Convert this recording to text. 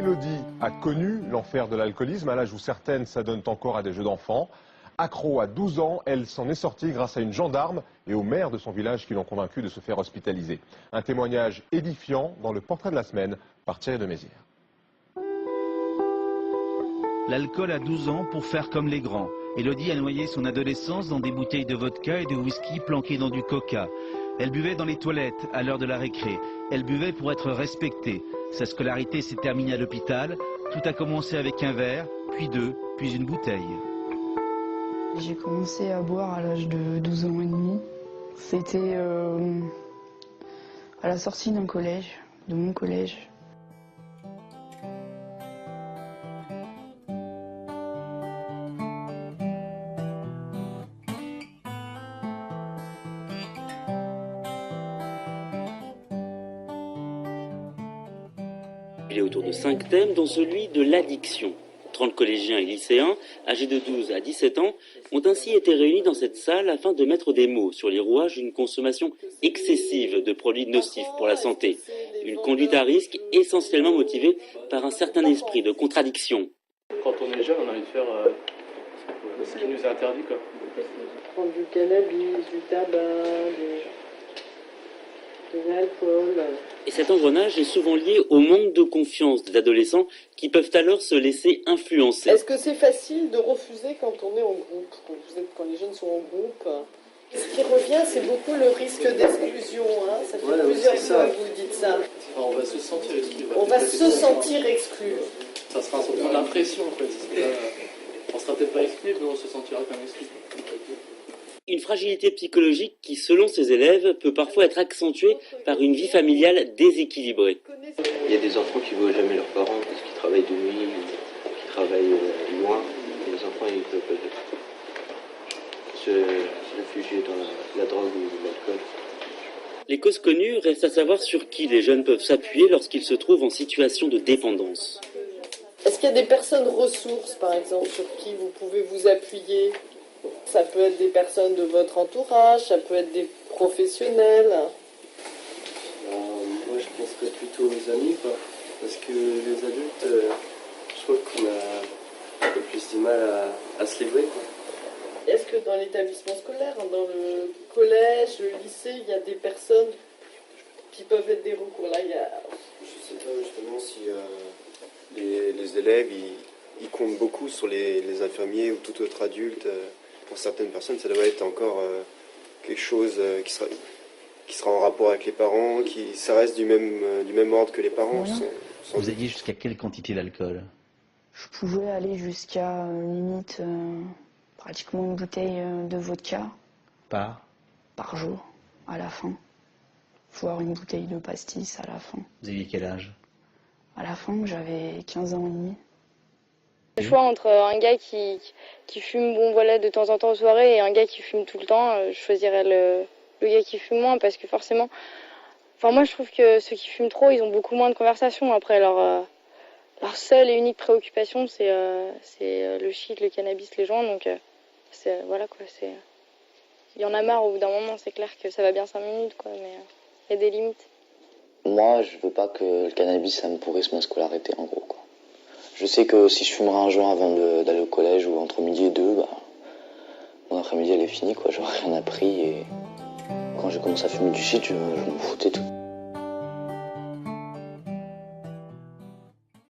Elodie a connu l'enfer de l'alcoolisme à l'âge où certaines s'adonnent encore à des jeux d'enfants. Accro à 12 ans, elle s'en est sortie grâce à une gendarme et au maire de son village qui l'ont convaincue de se faire hospitaliser. Un témoignage édifiant dans le portrait de la semaine par Thierry de Mézières. L'alcool à 12 ans pour faire comme les grands. Elodie a noyé son adolescence dans des bouteilles de vodka et de whisky planquées dans du coca. Elle buvait dans les toilettes à l'heure de la récré. Elle buvait pour être respectée. Sa scolarité s'est terminée à l'hôpital. Tout a commencé avec un verre, puis deux, puis une bouteille. J'ai commencé à boire à l'âge de 12 ans et demi. C'était à la sortie d'un collège, de mon collège. Il est autour de 5 thèmes, dont celui de l'addiction. 30 collégiens et lycéens, âgés de 12 à 17 ans, ont ainsi été réunis dans cette salle afin de mettre des mots sur les rouages d'une consommation excessive de produits nocifs pour la santé. Une conduite à risque essentiellement motivée par un certain esprit de contradiction. Quand on est jeune, on a envie de faire ce qui nous est interdit, quoi. Prendre du cannabis, du tabac, de l'alcool. Et cet engrenage est souvent lié au manque de confiance des adolescents qui peuvent alors se laisser influencer. Est-ce que c'est facile de refuser quand on est en groupe, quand les jeunes sont en groupe? Ce qui revient, c'est beaucoup le risque d'exclusion. Hein. Ça fait plusieurs fois que vous dites ça. Enfin, on va se sentir exclu. On va se sentir exclu. Ça sera un sentiment d'impression, en fait. On sera peut-être pas exclu, mais on se sentira quand même exclu. Une fragilité psychologique qui, selon ses élèves, peut parfois être accentuée par une vie familiale déséquilibrée. Il y a des enfants qui ne voient jamais leurs parents parce qu'ils travaillent de nuit, qu'ils travaillent loin. Et les enfants, ils peuvent se réfugier dans la drogue ou l'alcool. Les causes connues, reste à savoir sur qui les jeunes peuvent s'appuyer lorsqu'ils se trouvent en situation de dépendance. Est-ce qu'il y a des personnes ressources, par exemple, sur qui vous pouvez vous appuyer? Ça peut être des personnes de votre entourage, ça peut être des professionnels. Moi, je penserais plutôt aux amis, quoi. Parce que les adultes, je trouve qu'on a un peu plus du mal à se livrer, quoi. Est-ce que dans l'établissement scolaire, dans le collège, le lycée, il y a des personnes qui peuvent être des recours? Là, Je ne sais pas justement si les élèves ils comptent beaucoup sur les infirmiers ou tout autre adulte. Pour certaines personnes, ça doit être encore quelque chose qui sera en rapport avec les parents, ça reste du même ordre que les parents. Vous aviez jusqu'à quelle quantité d'alcool? Je pouvais aller jusqu'à limite pratiquement une bouteille de vodka par jour à la fin, voire une bouteille de pastis à la fin. Vous aviez quel âge? À la fin, j'avais 15 ans et demi. Le choix entre un gars qui fume de temps en temps aux soirées et un gars qui fume tout le temps, je choisirais le gars qui fume moins parce que forcément, moi je trouve que ceux qui fument trop, ils ont beaucoup moins de conversations. Après, leur seule et unique préoccupation, c'est le shit, le cannabis, les joints. Donc voilà quoi, il y en a marre au bout d'un moment. C'est clair que ça va bien 5 minutes quoi, mais il y a des limites. Moi, je veux pas que le cannabis, ça me pourrisse ma scolarité, en gros, quoi. Je sais que si je fumerais un joint avant d'aller au collège ou entre midi et 2, mon après-midi elle est finie, quoi. J'aurais rien appris et quand j'ai commencé à fumer du shit, je m'en foutais tout.